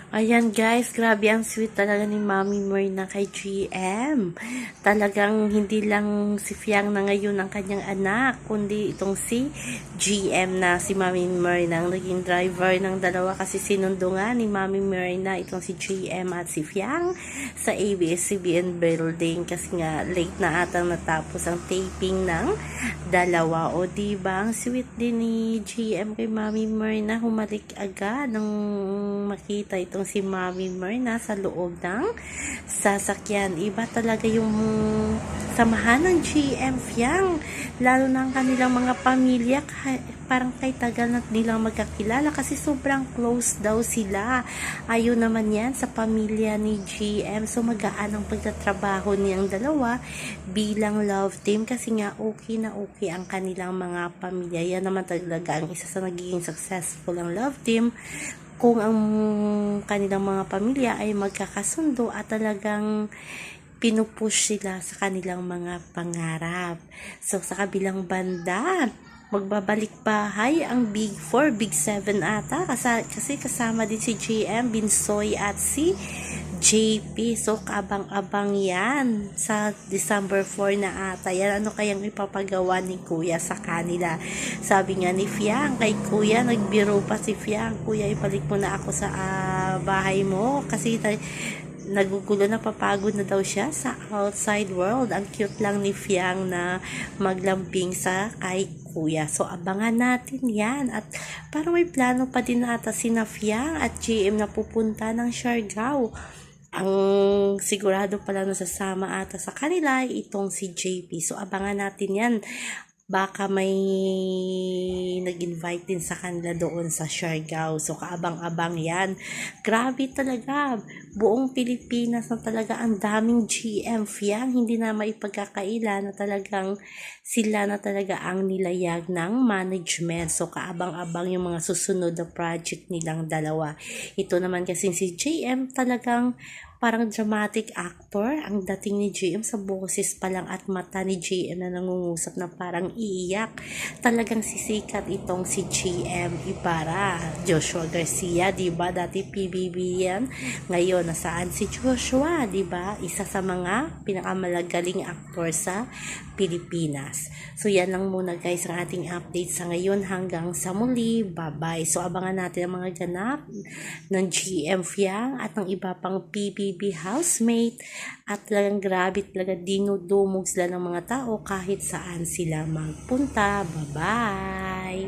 Ayan guys, grabe ang sweet talaga ni Mami Myrna kay GM. Talagang hindi lang si Fiang na ngayon ang kanyang anak, kundi itong si GM na si Mami Myrna ang naging driver ng dalawa kasi sinundo nga ni Mami Myrna itong si GM at si Fiang sa ABS-CBN building kasi nga late na atang natapos ang taping ng dalawa. O diba, ang sweet din ni GM kay Mami Myrna, humalik agad nang makita itong si Mami Myrna sa loob ng sasakyan. Iba talaga yung samahan ng GM Fiang, lalo na ang kanilang mga pamilya, parang kay tagal na nilang magkakilala kasi sobrang close daw sila. Ayun naman yan sa pamilya ni GM. So magaan ang pagtatrabaho niyang dalawa bilang love team kasi nga okay na okay ang kanilang mga pamilya. Yan naman talaga ang isa sa nagiging successful ang love team, kung ang kanilang mga pamilya ay magkakasundo at talagang pinupush sila sa kanilang mga pangarap. So sa kabilang banda, magbabalik bahay ang Big 4, Big 7 ata kasi kasama din si GM, Binsoy at si JP. So kabang-abang yan sa December 4 na ata yan. Ano kayang ipapagawa ni Kuya sa kanila? Sabi nga ni Fiang kay Kuya, nagbiro pa si Fiang, Kuya ibalik mo na ako sa bahay mo kasi nagugulo na, papagod na daw siya sa outside world. Ang cute lang ni Fiang na maglambing sa kay Kuya. So abangan natin yan. At parang may plano pa din ata sina Fiang at GM na pupunta ng Siargao. Ang sigurado pala na sasama ata sa kanila itong si JP. So abangan natin yan. Baka may nag-invite din sa kanila doon sa Siargao. So, kaabang-abang yan. Grabe talaga. Buong Pilipinas na talaga ang daming GM Fiang. Hindi na maipagkakaila na talagang sila na talaga ang nilayag ng management. So, kaabang-abang yung mga susunod na project nilang dalawa. Ito naman kasi si JM talagang parang dramatic actor ang dating ni GM, sa boses pa lang at mata ni GM na nangungusap na parang iiyak. Talagang sisikat itong si GM Ibarra. Joshua Garcia, diba? Dati PBB yan. Ngayon, nasaan si Joshua, diba? Isa sa mga pinakamalagaling actor sa Pilipinas. So, yan lang muna guys ang ating update sa ngayon. Hanggang sa muli. Bye-bye. So, abangan natin ang mga ganap ng GM Fiang at ng iba pang PBB housemate. At talagang grabe talaga, dinudumog sila ng mga tao kahit saan sila magpunta. Bye-bye!